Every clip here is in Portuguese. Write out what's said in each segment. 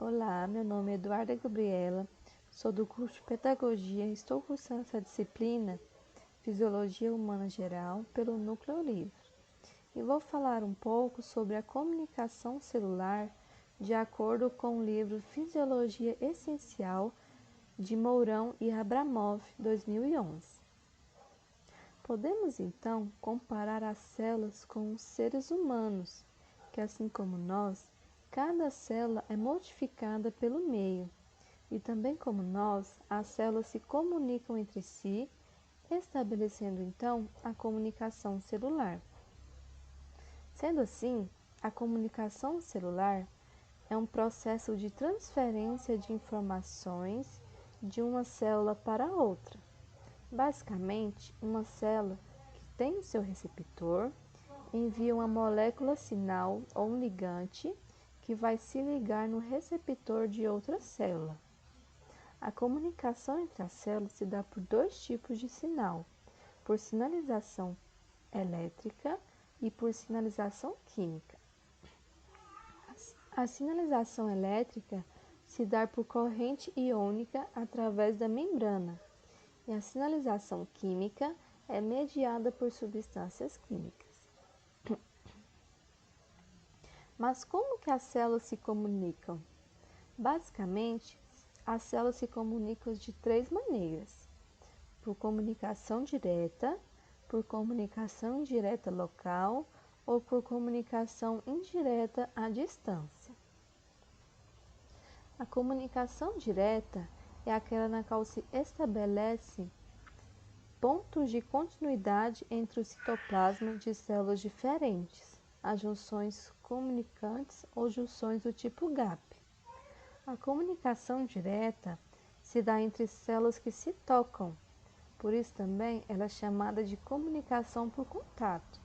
Olá, meu nome é Eduarda Gabriela, sou do curso de Pedagogia e estou cursando essa disciplina Fisiologia Humana Geral pelo Núcleo Livre. E vou falar um pouco sobre a comunicação celular de acordo com o livro Fisiologia Essencial de Mourão e Abramov, 2011. Podemos então comparar as células com os seres humanos, que assim como nós, cada célula é modificada pelo meio, e também como nós, as células se comunicam entre si, estabelecendo então a comunicação celular. Sendo assim, a comunicação celular é um processo de transferência de informações de uma célula para outra. Basicamente, uma célula que tem o seu receptor envia uma molécula sinal ou um ligante que vai se ligar no receptor de outra célula. A comunicação entre as células se dá por dois tipos de sinal, por sinalização elétrica e por sinalização química. A sinalização elétrica se dá por corrente iônica através da membrana, e a sinalização química é mediada por substâncias químicas. Mas como que as células se comunicam? Basicamente, as células se comunicam de três maneiras: por comunicação direta, por comunicação indireta local ou por comunicação indireta à distância. A comunicação direta é aquela na qual se estabelece pontos de continuidade entre o citoplasma de células diferentes, as junções comunicantes ou junções do tipo GAP. A comunicação direta se dá entre células que se tocam, por isso também ela é chamada de comunicação por contato.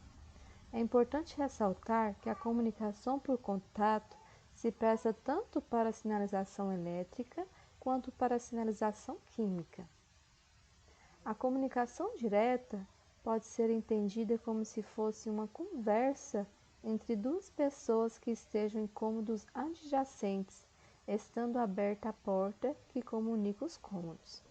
É importante ressaltar que a comunicação por contato se presta tanto para a sinalização elétrica quanto para a sinalização química. A comunicação direta pode ser entendida como se fosse uma conversa entre duas pessoas que estejam em cômodos adjacentes, estando aberta a porta que comunica os cômodos.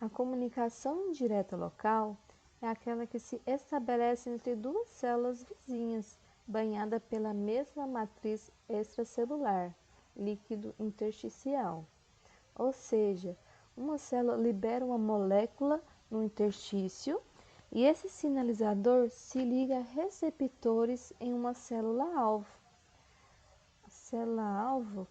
A comunicação indireta local é aquela que se estabelece entre duas células vizinhas, banhada pela mesma matriz extracelular, líquido intersticial. Ou seja, uma célula libera uma molécula no interstício e esse sinalizador se liga a receptores em uma célula-alvo. A célula-alvo,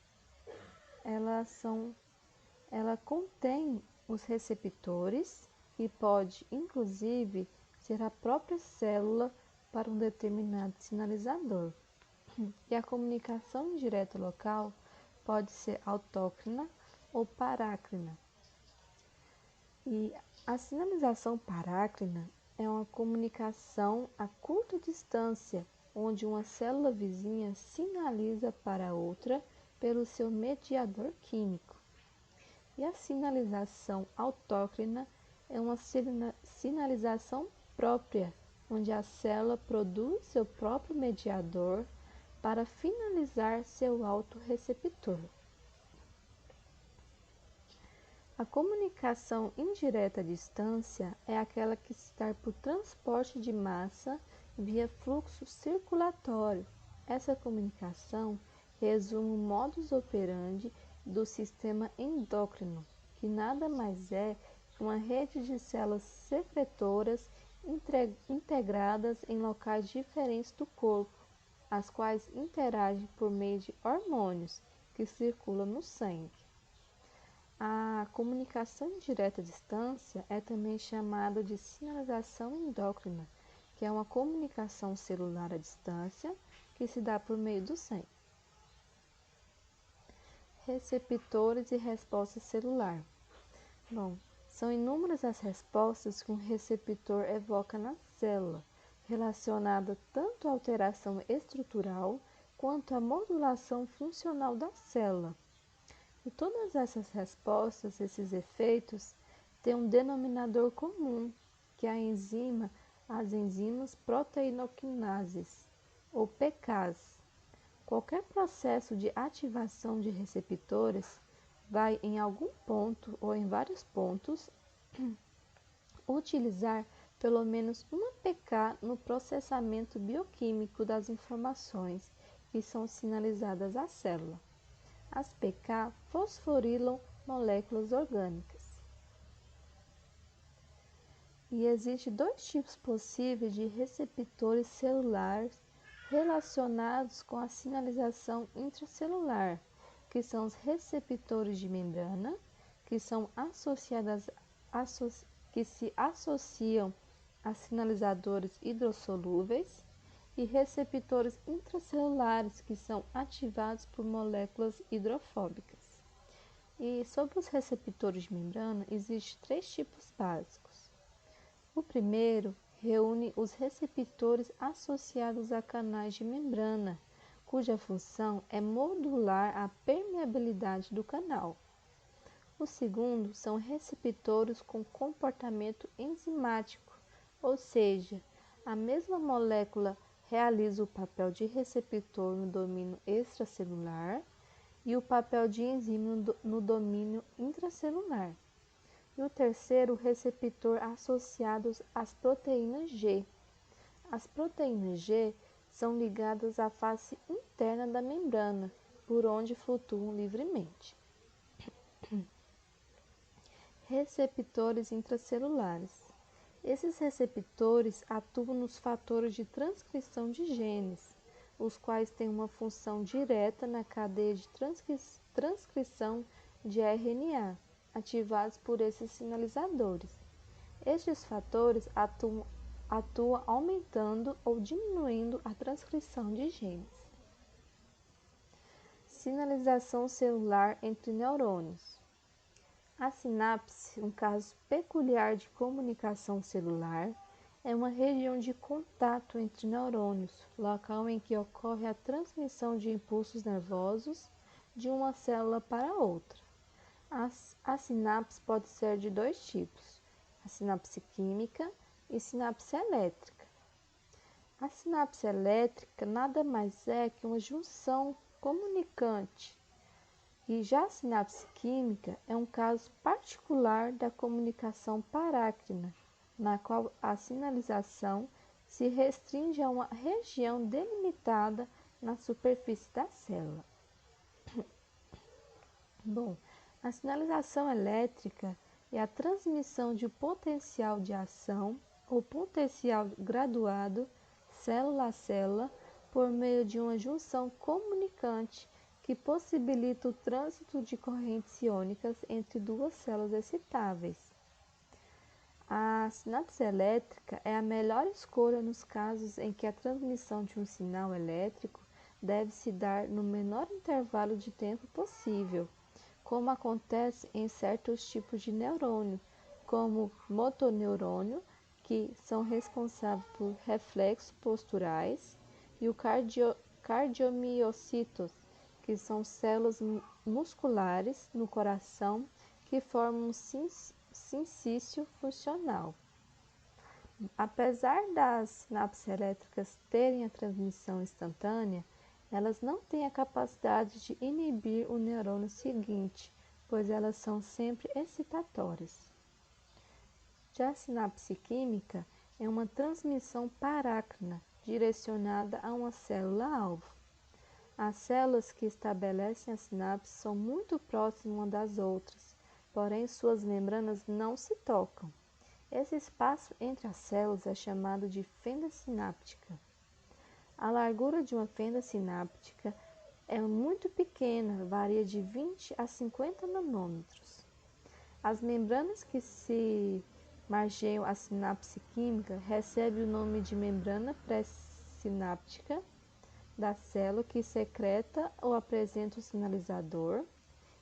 ela contém os receptores e pode, inclusive, ser a própria célula para um determinado sinalizador. E a comunicação indireta local pode ser autócrina ou parácrina. E a sinalização parácrina é uma comunicação a curta distância, onde uma célula vizinha sinaliza para outra pelo seu mediador químico. E a sinalização autócrina é uma sinalização própria, onde a célula produz seu próprio mediador para finalizar seu autorreceptor. A comunicação indireta à distância é aquela que se dá por transporte de massa via fluxo circulatório. Essa comunicação resume o modus operandi do sistema endócrino, que nada mais é que uma rede de células secretoras integradas em locais diferentes do corpo, as quais interagem por meio de hormônios que circulam no sangue. A comunicação indireta à distância é também chamada de sinalização endócrina, que é uma comunicação celular à distância que se dá por meio do sangue. Receptores e resposta celular. São inúmeras as respostas que um receptor evoca na célula, relacionada tanto à alteração estrutural quanto à modulação funcional da célula. E todas essas respostas, esses efeitos, têm um denominador comum, que é as enzimas proteinoquinases, ou PKs. Qualquer processo de ativação de receptores vai, em algum ponto ou em vários pontos, utilizar pelo menos uma PK no processamento bioquímico das informações que são sinalizadas à célula. As PK fosforilam moléculas orgânicas. E existem dois tipos possíveis de receptores celulares relacionados com a sinalização intracelular, que são os receptores de membrana, que são que se associam a sinalizadores hidrossolúveis, e receptores intracelulares, que são ativados por moléculas hidrofóbicas. E sobre os receptores de membrana, existem três tipos básicos. O primeiro reúne os receptores associados a canais de membrana, cuja função é modular a permeabilidade do canal. O segundo são receptores com comportamento enzimático, ou seja, a mesma molécula realiza o papel de receptor no domínio extracelular e o papel de enzima no domínio intracelular. E o terceiro, receptor associados às proteínas G. As proteínas G são ligadas à face interna da membrana, por onde flutuam livremente. Receptores intracelulares. Esses receptores atuam nos fatores de transcrição de genes, os quais têm uma função direta na cadeia de transcrição de RNA, ativados por esses sinalizadores. Estes fatores atuam aumentando ou diminuindo a transcrição de genes. Sinalização celular entre neurônios. A sinapse, um caso peculiar de comunicação celular, é uma região de contato entre neurônios, local em que ocorre a transmissão de impulsos nervosos de uma célula para outra. A sinapse pode ser de dois tipos, a sinapse química e sinapse elétrica. A sinapse elétrica nada mais é que uma junção comunicante, e já a sinapse química é um caso particular da comunicação parácrina, na qual a sinalização se restringe a uma região delimitada na superfície da célula. Bom, a sinalização elétrica é a transmissão de potencial de ação ou potencial graduado, célula a célula, por meio de uma junção comunicante que possibilita o trânsito de correntes iônicas entre duas células excitáveis. A sinapse elétrica é a melhor escolha nos casos em que a transmissão de um sinal elétrico deve se dar no menor intervalo de tempo possível, como acontece em certos tipos de neurônio, como motoneurônio, que são responsáveis por reflexos posturais, e o cardiomiocitos, que são células musculares no coração que formam um sincício funcional. Apesar das sinapses elétricas terem a transmissão instantânea, elas não têm a capacidade de inibir o neurônio seguinte, pois elas são sempre excitatórias. Já a sinapse química é uma transmissão parácrina direcionada a uma célula-alvo. As células que estabelecem a sinapse são muito próximas umas das outras, porém suas membranas não se tocam. Esse espaço entre as células é chamado de fenda sináptica. A largura de uma fenda sináptica é muito pequena, varia de 20 a 50 nanômetros. As membranas que se margeiam a sinapse química recebem o nome de membrana pré-sináptica da célula que secreta ou apresenta o sinalizador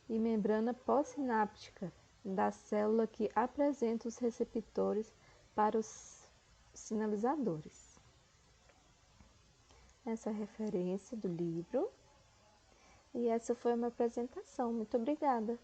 e membrana pós-sináptica da célula que apresenta os receptores para os sinalizadores. Essa é a referência do livro e essa foi uma apresentação. Muito obrigada!